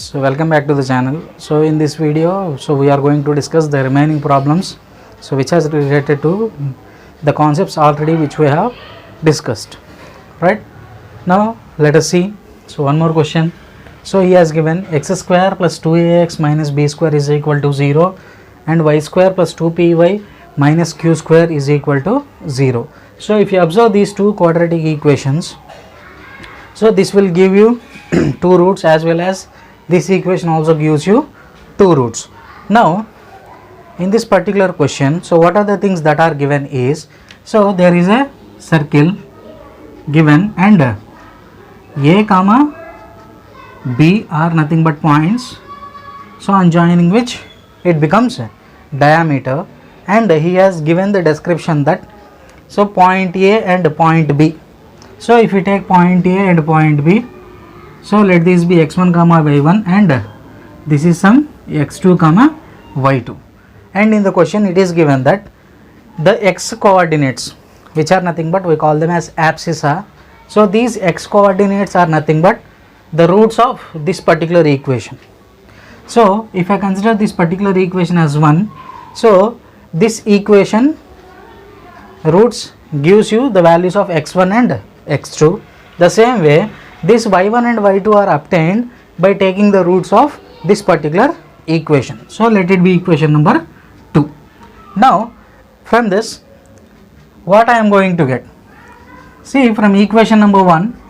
So welcome back to the channel. So in this video, we are going to discuss the remaining problems, so which is related to the concepts already which we have discussed. Right, now let us see. So one more question. So he has given x square plus 2ax minus b square is equal to 0 and y square plus 2py minus q square is equal to 0. So if you observe these two quadratic equations, so this will give you two roots, as well as this equation also gives you two roots. Now in this particular question, so what are the things that are given is, so there is a circle given and a comma b are nothing but points, so on joining which it becomes a diameter, and he has given the description that so point A and point B. So if we take point A and point B, so let this be x1 comma y1 and this is some x2 comma y2, and in the question it is given that the x coordinates, which are nothing but we call them as abscissa, so these x coordinates are nothing but the roots of this particular equation. So if I consider this particular equation as 1, so this equation roots gives you the values of x1 and x2. The same way this y1 and y2 are obtained by taking the roots of this particular equation. So let it be equation number 2. Now from this, what I am going to get, see from equation number 1,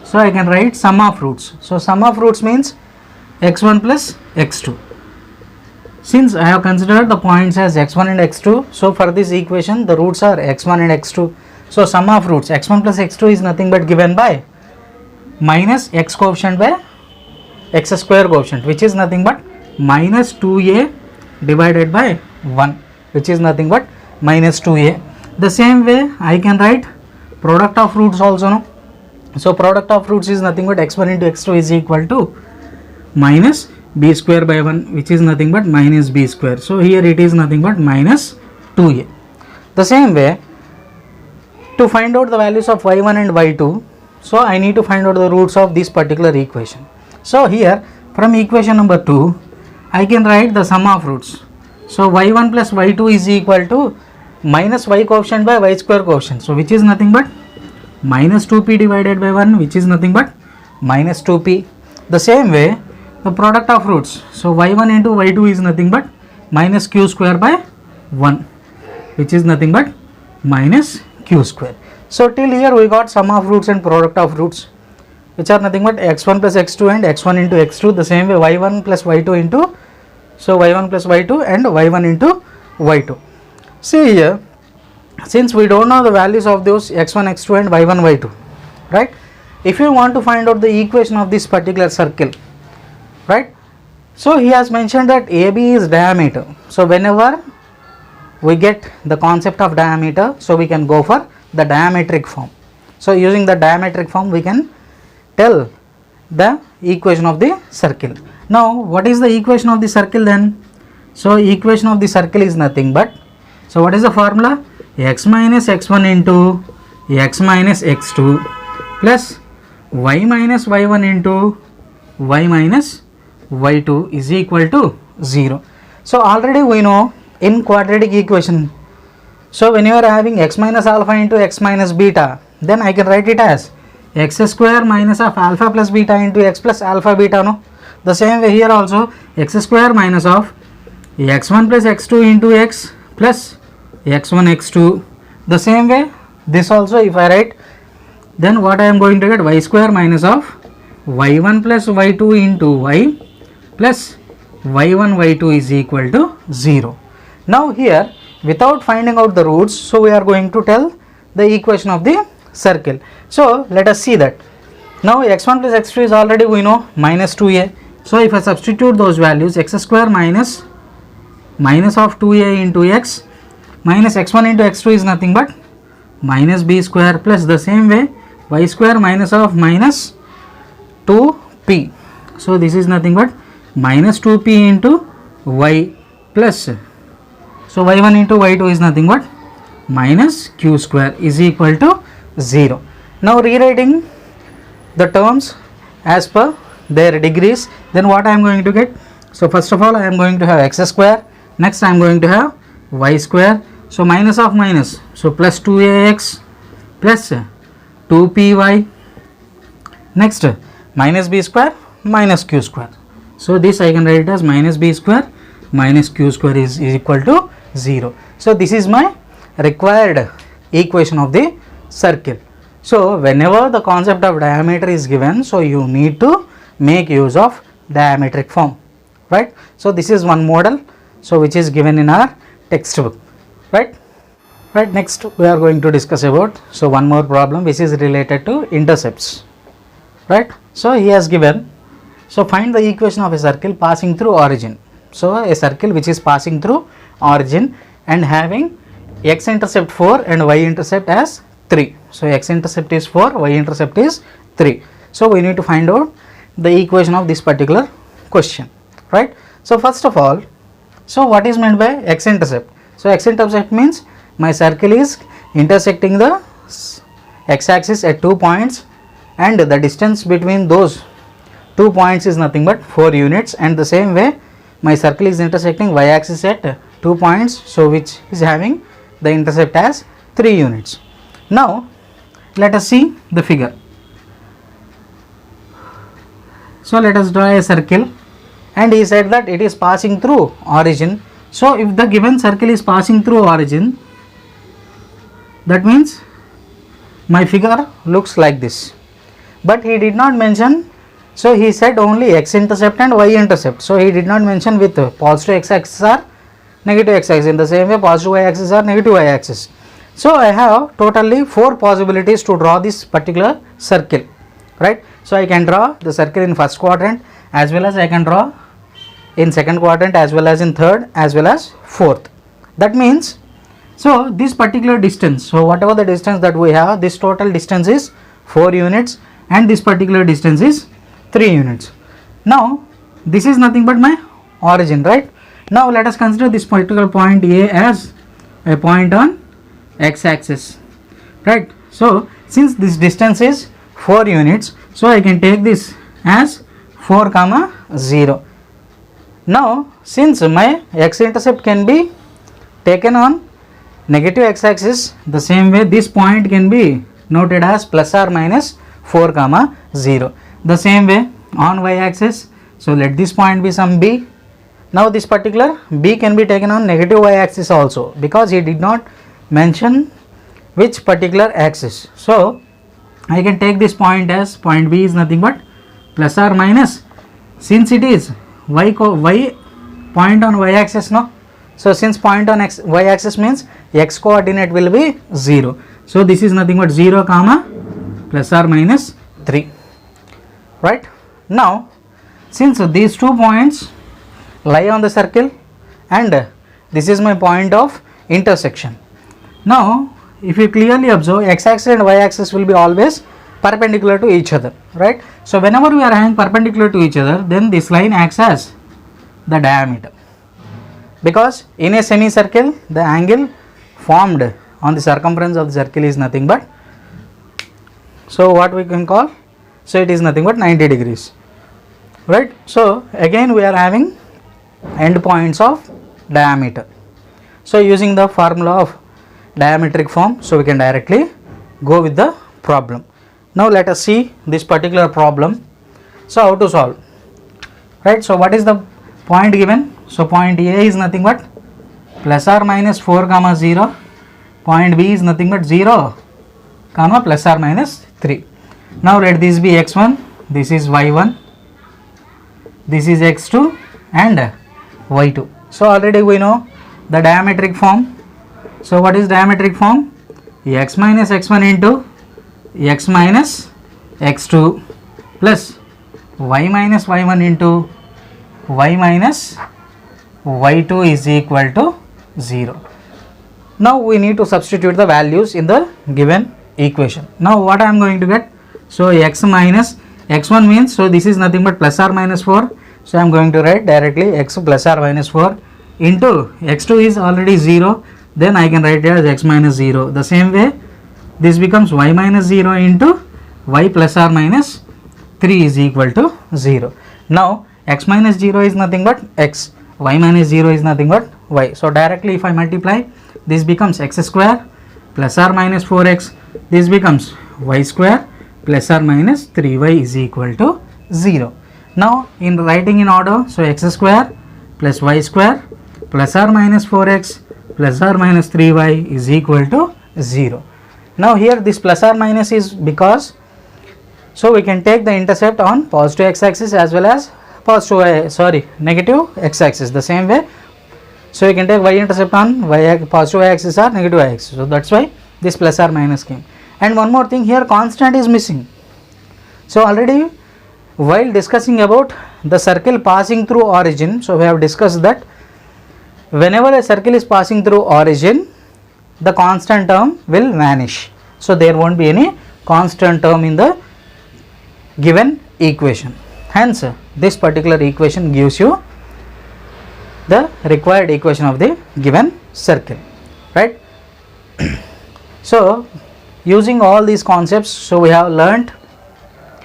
so I can write sum of roots. So sum of roots means x1 plus x2. Since I have considered the points as x1 and x2, so for this equation the roots are x1 and x2. So sum of roots x1 plus x2 is nothing but given by minus x coefficient by x square coefficient, which is nothing but minus 2a divided by 1, which is nothing but minus 2a. The same way I can write product of roots also, no? So product of roots is nothing but x1 into x2 is equal to minus b square by 1, which is nothing but minus b square. So here it is nothing but minus 2a. The same way, to find out the values of y1 and y2, so I need to find out the roots of this particular equation. So here from equation number 2, I can write the sum of roots. So y1 plus y2 is equal to minus y coefficient by y square coefficient, so which is nothing but minus 2p divided by 1, which is nothing but minus 2p. The same way the product of roots, so y1 into y2 is nothing but minus q square by 1, which is nothing but minus q square. So till here we got sum of roots and product of roots, which are nothing but x1 plus x2 and x1 into x2. The same way y1 plus y2 into, so y1 plus y2 and y1 into y2. See here, since we don't know the values of those x1, x2 and y1, y2, right? If you want to find out the equation of this particular circle, right? So he has mentioned that AB is diameter. So whenever we get the concept of diameter, so we can go for the diametric form. So using the diametric form we can tell the equation of the circle. Now what is the equation of the circle then? So equation of the circle is nothing but, so what is the formula? X minus x1 into x minus x2 plus y minus y1 into y minus y2 is equal to 0. So already we know in quadratic equation, so when you are having x minus alpha into x minus beta, then I can write it as x square minus of alpha plus beta into x plus alpha beta, no? The same way here also x square minus of x1 plus x2 into x plus x1 x2. The same way this also if I write, then what I am going to get, y square minus of y1 plus y2 into y plus y1 y2 is equal to 0. Now here without finding out the roots, so we are going to tell the equation of the circle. So let us see that. Now x1 plus x2 is already we know minus 2a. So if I substitute those values, x square minus of 2a into x minus x1 into x2 is nothing but minus b square plus the same way y square minus of minus 2p. So this is nothing but minus 2p into y plus, so y1 into y2 is nothing but minus q square is equal to 0. Now rewriting the terms as per their degrees, then what I am going to get? So first of all I am going to have x square, next I am going to have y square, so minus of minus, so plus 2ax plus 2py, next minus b square minus q square. So this I can write it as minus b square minus q square is equal to 0. So this is my required equation of the circle. So whenever the concept of diameter is given, so you need to make use of diametric form, right? So this is one model, so which is given in our textbook, right? Right, next we are going to discuss about, so one more problem which is related to intercepts, right? So he has given, so find the equation of a circle passing through origin. So a circle which is passing through origin and having x intercept 4 and y intercept as 3. So x intercept is 4, y intercept is 3. So we need to find out the equation of this particular question, right? So first of all, so what is meant by x intercept? So x intercept means my circle is intersecting the x axis at 2 points and the distance between those 2 points is nothing but 4 units, and the same way my circle is intersecting y axis at 2 points, so which is having the intercept as 3 units. Now let us see the figure. So let us draw a circle, and he said that it is passing through origin. So if the given circle is passing through origin, that means my figure looks like this, but he did not mention, so he said only x intercept and y intercept. So he did not mention with positive x axis or negative x axis. In the same way positive y axis or negative y axis. So I have totally 4 possibilities to draw this particular circle, right? So I can draw the circle in first quadrant, as well as I can draw in second quadrant, as well as in third, as well as fourth. That means, so this particular distance, so whatever the distance that we have, this total distance is 4 units and this particular distance is 3 units. Now this is nothing but my origin, right? Now let us consider this particular point A as a point on x axis, right? So since this distance is 4 units, so I can take this as 4 comma 0. Now since my x intercept can be taken on negative x axis, the same way this point can be noted as plus or minus 4 comma 0. The same way on y axis, so let this point be some b. Now this particular b can be taken on negative y axis also, because he did not mention which particular axis. So I can take this point as point b is nothing but plus or minus, since it is y point on y axis, no? So since point on y axis means x coordinate will be 0. So this is nothing but 0 comma plus or minus 3, right? Now since these 2 points lie on the circle and this is my point of intersection. Now if you clearly observe, x axis and y axis will be always perpendicular to each other, right? So whenever we are having perpendicular to each other, then this line acts as the diameter, because in a semicircle the angle formed on the circumference of the circle is nothing but, so what we can call, so it is nothing but 90 degrees, right? So again we are having end points of diameter. So using the formula of diametric form, so we can directly go with the problem. Now let us see this particular problem. So how to solve, right? So what is the point given? So point A is nothing but plus or minus 4 comma 0, point B is nothing but 0 comma plus or minus 3. Now let this be x1, this is y1, this is x2 and y2. So already we know the diametric form. So what is diametric form? X minus x1 into x minus x2 plus y minus y1 into y minus y2 is equal to 0. Now we need to substitute the values in the given equation. Now what I am going to get? So x minus x1 means, so this is nothing but plus or minus 4. So I am going to write directly x plus or minus 4 into x2 is already 0. Then I can write it as x minus 0. The same way this becomes y minus 0 into y plus or minus 3 is equal to 0. Now x minus 0 is nothing but x, y minus 0 is nothing but y. So directly if I multiply, this becomes x square plus or minus 4x, this becomes y square plus or minus 3y is equal to 0. Now in writing in order, so x square plus y square plus or minus 4x plus or minus 3y is equal to 0. Now here this plus or minus is because, so we can take the intercept on positive x axis as well as negative x axis the same way. So you can take y intercept on positive y axis or negative y axis. So that's why this plus or minus came. And one more thing, here constant is missing. So already while discussing about the circle passing through origin, so we have discussed that whenever a circle is passing through origin, the constant term will vanish. So there won't be any constant term in the given equation. Hence this particular equation gives you the required equation of the given circle, right? So using all these concepts, so we have learnt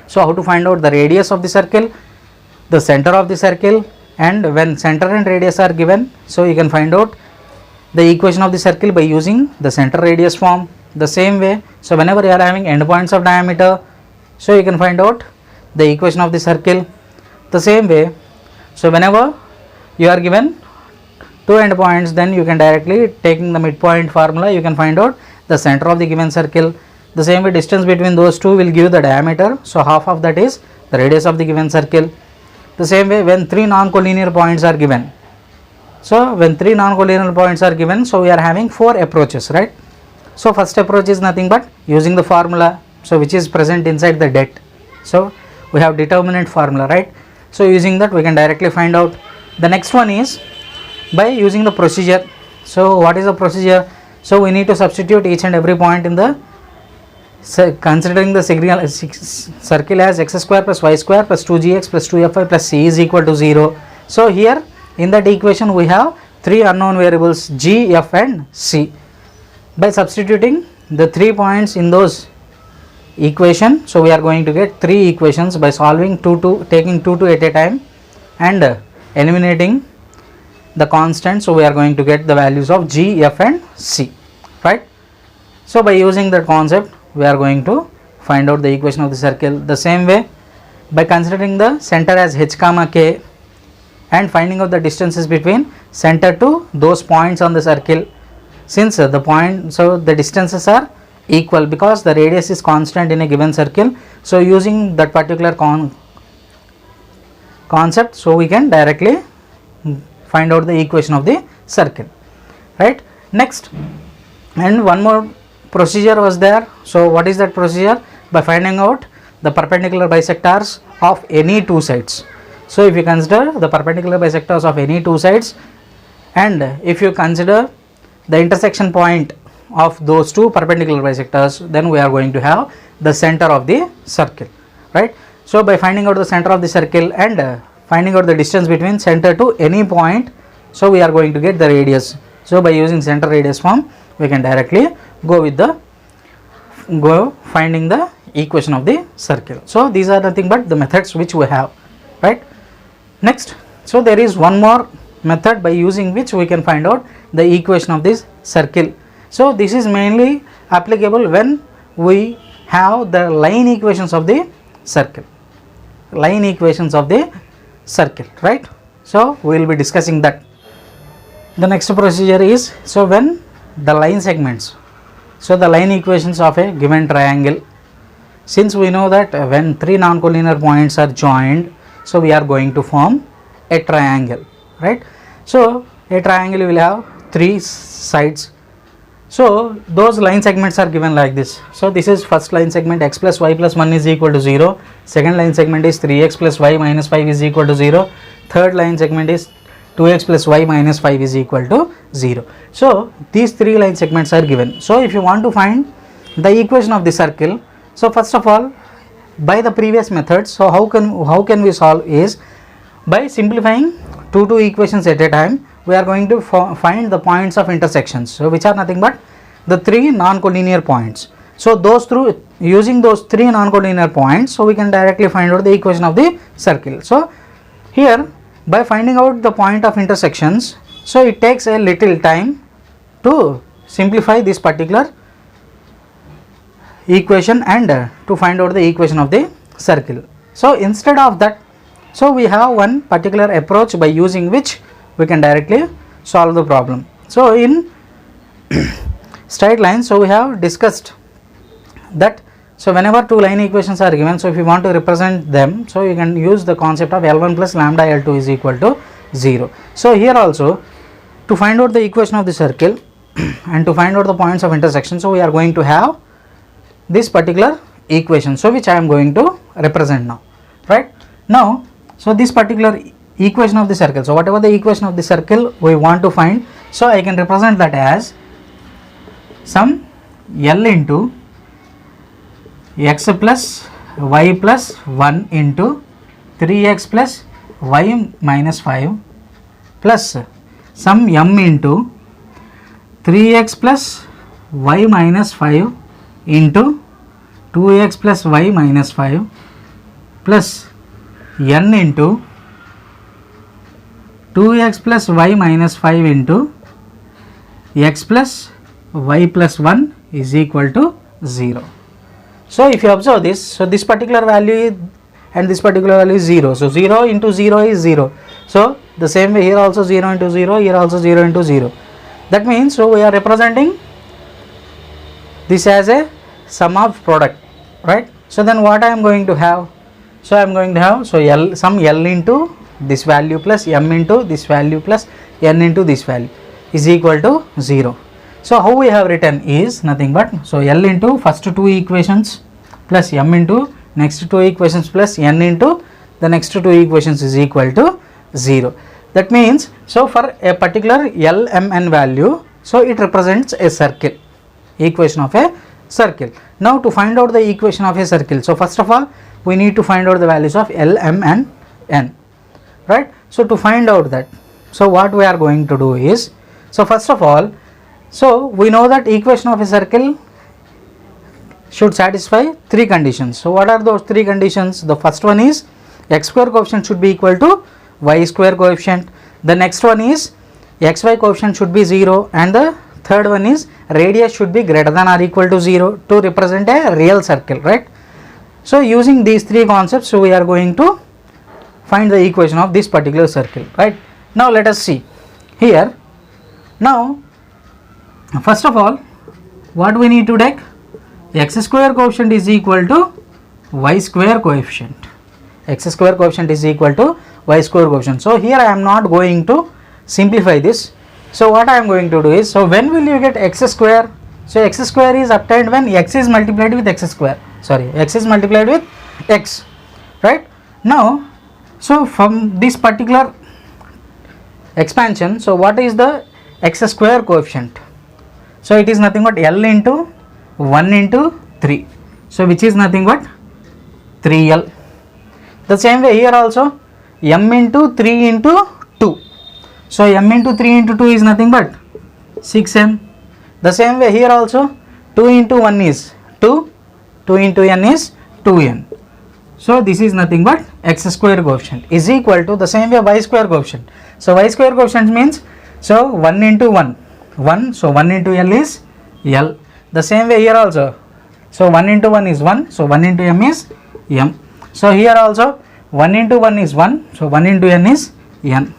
so how to find out the radius of the circle, the center of the circle, and when center and radius are given, so you can find out the equation of the circle by using the center radius form. The same way, so whenever you are having endpoints of diameter, so you can find out the equation of the circle. The same way, so whenever you are given two endpoints, then you can directly, taking the midpoint formula, you can find out the center of the given circle. The same way, distance between those two will give the diameter, so half of that is the radius of the given circle. The same way, when three non-collinear points are given, so when three non-collinear points are given, so we are having four approaches, right? So first approach is nothing but using the formula, so which is present inside the det. So we have determinant formula, right? So using that we can directly find out. The next one is by using the procedure. So what is the procedure? So we need to substitute each and every point in the, considering the circle as x square plus y square plus 2gx plus 2fy plus c is equal to 0. So here in that equation we have three unknown variables g, f and c. By substituting the 3 points in those equation, so we are going to get 3 equations by solving taking 2 at a time and eliminating the constant. So we are going to get the values of g, f and c, right? So by using that concept we are going to find out the equation of the circle. The same way, by considering the center as h comma k and finding out the distances between center to those points on the circle, since the point, so the distances are equal because the radius is constant in a given circle. So using that particular concept, so we can directly find out the equation of the circle, right? Next, and one more procedure was there. So what is that procedure? By finding out the perpendicular bisectors of any two sides. So if you consider the perpendicular bisectors of any two sides, and if you consider the intersection point of those two perpendicular bisectors, then we are going to have the center of the circle, right? So by finding out the center of the circle and finding out the distance between center to any point, so we are going to get the radius. So by using center radius form, we can directly go finding the equation of the circle. So these are nothing but the methods which we have, right? Next, so there is one more method by using which we can find out the equation of this circle. So this is mainly applicable when we have the line equations of the circle, right? So we will be discussing that. The next procedure is, so when the line segments, so the line equations of a given triangle, since we know that when three non-collinear points are joined, so we are going to form a triangle, right? So a triangle will have three sides. So those line segments are given like this. So this is first line segment, x plus y plus 1 is equal to 0. Second line segment is 3x plus y minus 5 is equal to 0. Third line segment is 2x plus y minus 5 is equal to 0. So these three line segments are given. So if you want to find the equation of the circle, so first of all, by the previous methods, so how can we solve is by simplifying two equations at a time. We are going to find the points of intersections, so which are nothing but the three non-collinear points. So using those three non-collinear points, so we can directly find out the equation of the circle. So here, by finding out the point of intersections, so it takes a little time to simplify this particular equation and to find out the equation of the circle. So instead of that, so we have one particular approach by using which we can directly solve the problem. So in straight lines, so we have discussed that, so whenever two line equations are given, so if you want to represent them, so you can use the concept of L1 plus lambda L2 is equal to 0. So here also, to find out the equation of the circle and to find out the points of intersection, so we are going to have this particular equation, so which I am going to represent now, right? Now, so this particular equation of the circle, so whatever the equation of the circle we want to find, so I can represent that as some L into x plus y plus 1 into 3x plus y minus 5 plus some m into 3x plus y minus 5 into 2x plus y minus 5 plus n into 2x plus y minus 5 into x plus y plus 1 is equal to 0. So if you observe this, so this particular value and this particular value is 0. So 0 into 0 is 0. So the same way here also 0 into 0, here also 0 into 0. That means, so we are representing this as a sum of product, right? So then what I am going to have? So I am going to have, so some L into this value plus m into this value plus n into this value is equal to 0. So how we have written is nothing but, so L into first two equations plus m into next two equations plus n into the next two equations is equal to 0. That means, so for a particular L, m, n value, so it represents a circle, equation of a circle. Now to find out the equation of a circle, so first of all we need to find out the values of L, m and n, right? So to find out that, so what we are going to do is, so first of all, so we know that equation of a circle should satisfy three conditions. So what are those three conditions? The first one is x square coefficient should be equal to y square coefficient. The next one is xy coefficient should be 0, and the third one is radius should be greater than or equal to 0 to represent a real circle, right? So using these three concepts, so we are going to find the equation of this particular circle, right? Now let us see here. Now first of all, what we need to take? X square coefficient is equal to y square coefficient. X square coefficient is equal to y square coefficient. So here I am not going to simplify this. So what I am going to do is, so when will you get x square? So x square is obtained when x is multiplied with x square. Sorry, x is multiplied with x, right? Now, so from this particular expansion, so what is the x square coefficient? So it is nothing but L into 1 into 3. So which is nothing but 3L. The same way here also m into 3 into 2. So m into 3 into 2 is nothing but 6m. The same way here also 2 into 1 is 2, 2 into n is 2n. So this is nothing but x square coefficient is equal to the same way y square coefficient. So y square coefficient means, so 1 into 1, 1, so 1 into L is L. The same way here also, so 1 into 1 is 1, so 1 into m is m. So here also 1 into 1 is 1, so 1 into n is n.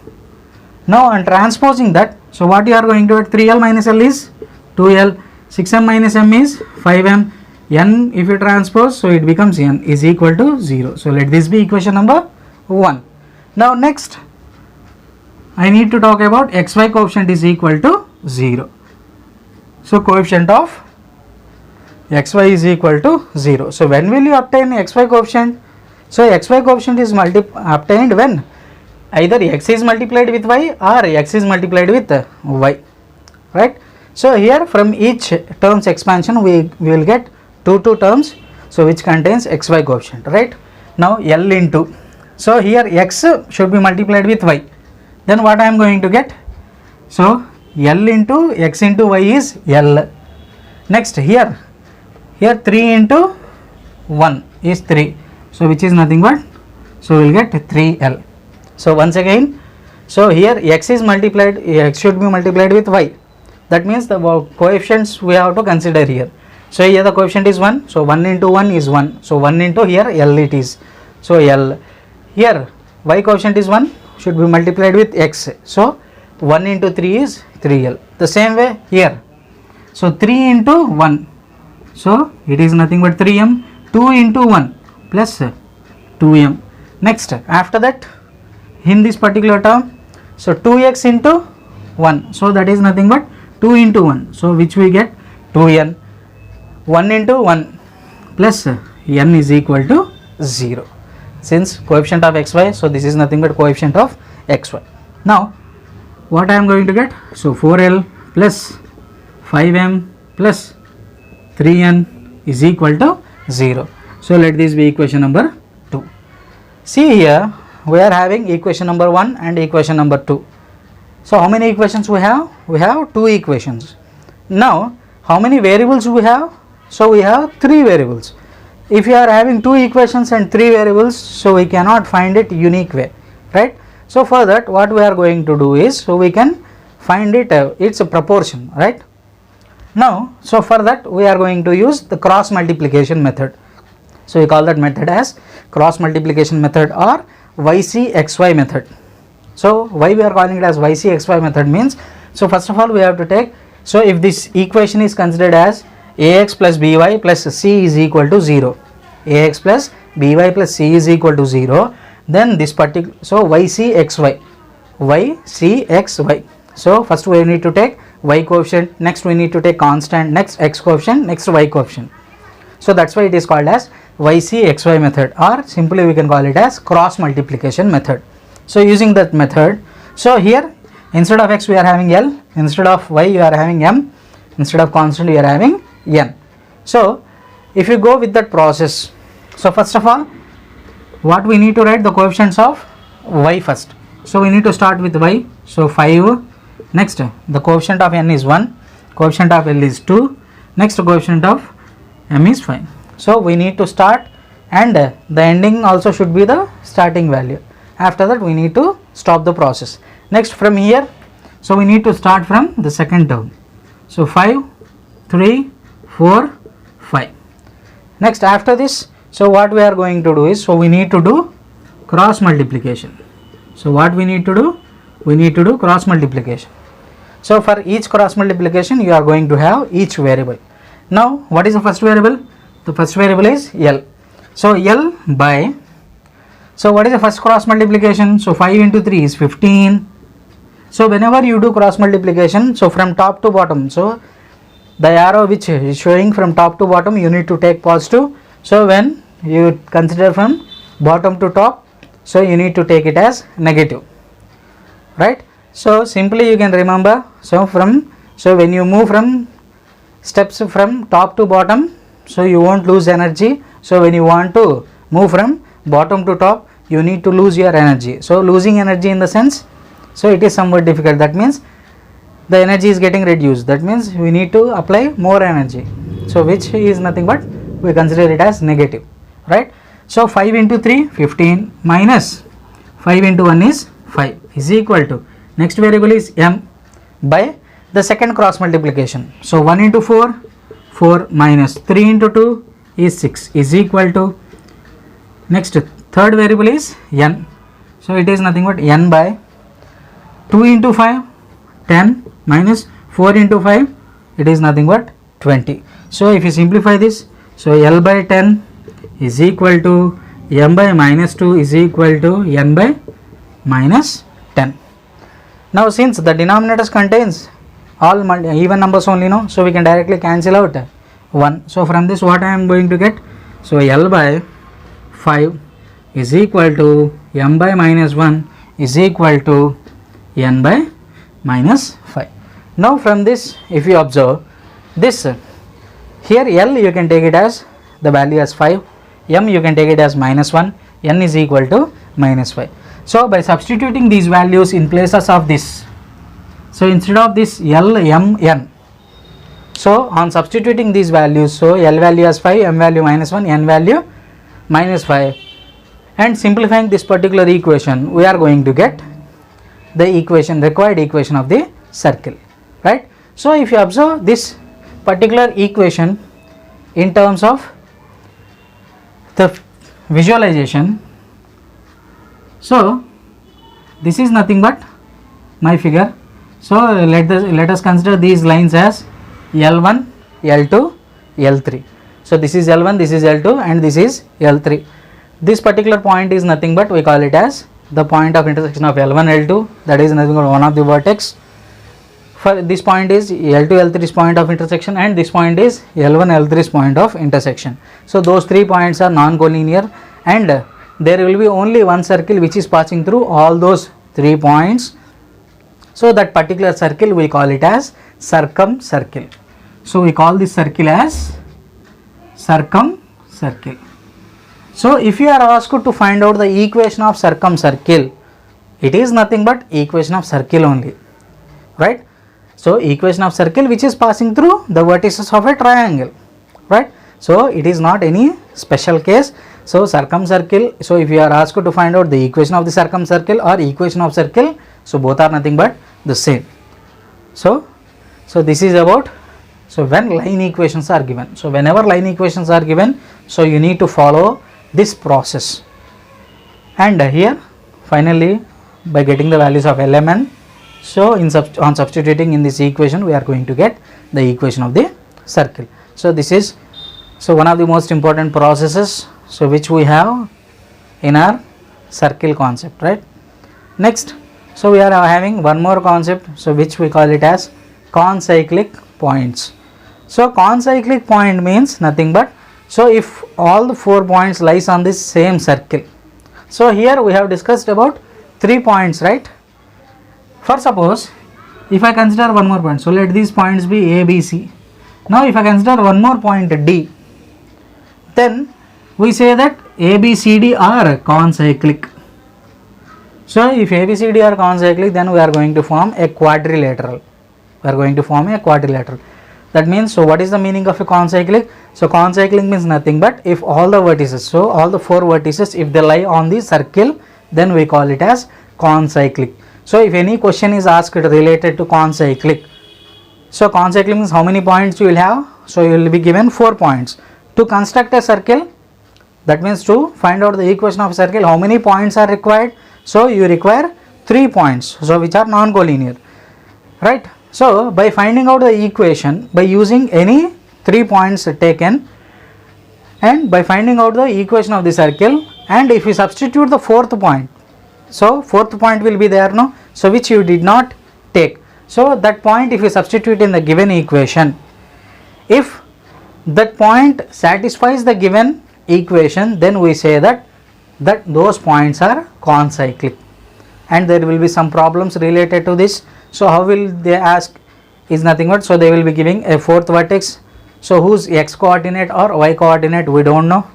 Now on transposing that, so what you are going to get? 3L minus L is 2L, 6m minus m is 5m, n if you transpose, so it becomes n is equal to 0. So let this be equation number 1. Now next I need to talk about xy coefficient is equal to 0. So coefficient of xy is equal to 0. So when will you obtain xy coefficient? So xy coefficient is obtained when either x is multiplied with y or x is multiplied with y, right? So here from each terms expansion we will get two terms, so which contains xy coefficient, right? Now L into, so here x should be multiplied with y, then what I am going to get? So L into x into y is L. Next here here 3 into 1 is 3, so which is nothing but, so we will get 3L. So once again, so here x is multiplied, x should be multiplied with y, that means the coefficients we have to consider here. So here the coefficient is 1, so 1 into 1 is 1, so 1 into here L it is, so L. Here y coefficient is 1, should be multiplied with x, so 1 into 3 is 3L. The same way here, so 3 into 1, so it is nothing but 3M, 2 into 1 plus 2M. Next, after that, in this particular term, so 2x into 1, so that is nothing but 2 into 1, so which we get 2n. 1 into 1 plus n is equal to 0, since coefficient of xy, so this is nothing but coefficient of xy. Now what I am going to get, so 4L plus 5M plus 3n is equal to 0. So let this be equation number 2. See here, we are having equation number 1 and equation number 2. So how many equations we have? We have 2 equations. Now how many variables we have? So we have 3 variables. If you are having 2 equations and 3 variables, so we cannot find it unique way, right? So for that, what we are going to do is, so we can find it, it's a proportion, right? Now, so for that we are going to use the cross multiplication method. So we call that method as cross multiplication method or YCXY method. So why we are calling it as YCXY method means, so first of all we have to take, so if this equation is considered as ax plus by plus c is equal to 0, ax plus by plus c is equal to 0, then this particular, so YCXY, YCXY. So first we need to take y coefficient, next we need to take constant, next x coefficient, next y coefficient. So that's why it is called as YCXY method, or simply we can call it as cross multiplication method. So using that method, so here instead of x we are having L, instead of y you are having M, instead of constant you are having n. So if you go with that process, so first of all what we need to write, the coefficients of y first. So we need to start with y, so 5, next the coefficient of n is 1, coefficient of L is 2, next coefficient of m is 5. So we need to start, and the ending also should be the starting value. After that we need to stop the process. Next from here, so we need to start from the second term, so 5, 3, 4, 5. Next after this, so what we are going to do is, so we need to do cross multiplication. So what we need to do, we need to do cross multiplication. So for each cross multiplication you are going to have each variable. Now what is the first variable? The first variable is L. So L by, so what is the first cross multiplication? So 5 into 3 is 15. So whenever you do cross multiplication, so from top to bottom, so the arrow which is showing from top to bottom, you need to take positive. So when you consider from bottom to top, so you need to take it as negative, right? So simply you can remember, so when you move from steps from top to bottom, so you won't lose energy. So when you want to move from bottom to top, you need to lose your energy. So losing energy in the sense, so it is somewhat difficult, that means the energy is getting reduced, that means we need to apply more energy, so which is nothing but we consider it as negative, right? So 5 into 3 15 minus 5 into 1 is 5 is equal to, next variable is m, by the second cross multiplication, so 1 into 4 4 minus 3 into 2 is 6 is equal to, next third variable is n, so it is nothing but n by 2 into 5 10 minus 4 into 5, it is nothing but 20. So if you simplify this, so L by 10 is equal to m by minus 2 is equal to n by minus 10. Now since the denominators contains all even numbers only, no, so we can directly cancel out 1. So from this what I am going to get, so L by 5 is equal to m by minus 1 is equal to n by minus 5. Now from this, if you observe this, here L you can take it as the value as 5, m you can take it as minus 1, n is equal to minus 5. So by substituting these values in places of this, so instead of this L, m, n, So on substituting these values, so L value as 5, M value minus 1, N value minus 5, and simplifying this particular equation, we are going to get the equation, required equation of the circle, right? So if you observe this particular equation in terms of the visualization, so this is nothing but my figure. So let us consider these lines as L1, L2, L3. So this is L1, this is L2, and this is L3. This particular point is nothing but we call it as the point of intersection of L1, L2, that is nothing but one of the vertex. For this point is L2, L3's point of intersection, and this point is L1, L3's point of intersection. So those 3 points are non-collinear, and there will be only one circle which is passing through all those 3 points. So that particular circle we call it as circumcircle. So we call this circle as circumcircle. So if you are asked to find out the equation of circumcircle, it is nothing but equation of circle only, right? So equation of circle which is passing through the vertices of a triangle, right? So it is not any special case. So circumcircle, so if you are asked to find out the equation of the circumcircle or equation of circle, so both are nothing but the same. So this is about, so when line equations are given, so whenever line equations are given, so you need to follow this process. And here finally by getting the values of LMN, so on substituting in this equation, we are going to get the equation of the circle. So this is one of the most important processes, so which we have in our circle concept, right? Next, so we are having one more concept, so which we call it as concyclic points. So concyclic point means nothing but, so if all the 4 points lies on this same circle, so here we have discussed about 3 points, right? For suppose if I consider one more point, so let these points be A, B, C. Now if I consider one more point D, then we say that A, B, C, D are concyclic. So if A, B, C, D are concyclic, then we are going to form a quadrilateral. That means, so what is the meaning of a concyclic? So concyclic means nothing but if all the vertices, so all the 4 vertices, if they lie on the circle, then we call it as concyclic. So if any question is asked related to concyclic, so concyclic means how many points you will have? So you will be given 4 points. To construct a circle, that means to find out the equation of a circle, how many points are required? So you require 3 points, so which are non-collinear, right? So by finding out the equation by using any 3 points taken, and by finding out the equation of the circle, and if you substitute the 4th point, so 4th point will be there, no? So which you did not take. So that point if you substitute in the given equation, if that point satisfies the given equation, then we say that those points are concyclic. And there will be some problems related to this. So how will they ask? Is nothing but, so they will be giving a 4th vertex, so whose x coordinate or y coordinate we don't know,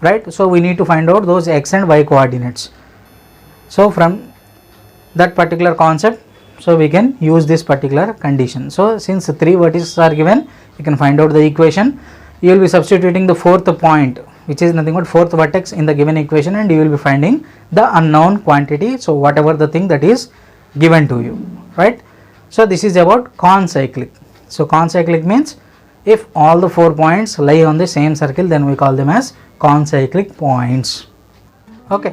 right? So we need to find out those x and y coordinates. So from that particular concept, so we can use this particular condition. So since 3 vertices are given, you can find out the equation. You will be substituting the 4th point, which is nothing but 4th vertex in the given equation, and you will be finding the unknown quantity, so whatever the thing that is given to you, right? So this is about concyclic. So concyclic means if all the 4 points lie on the same circle, then we call them as concyclic points. Okay.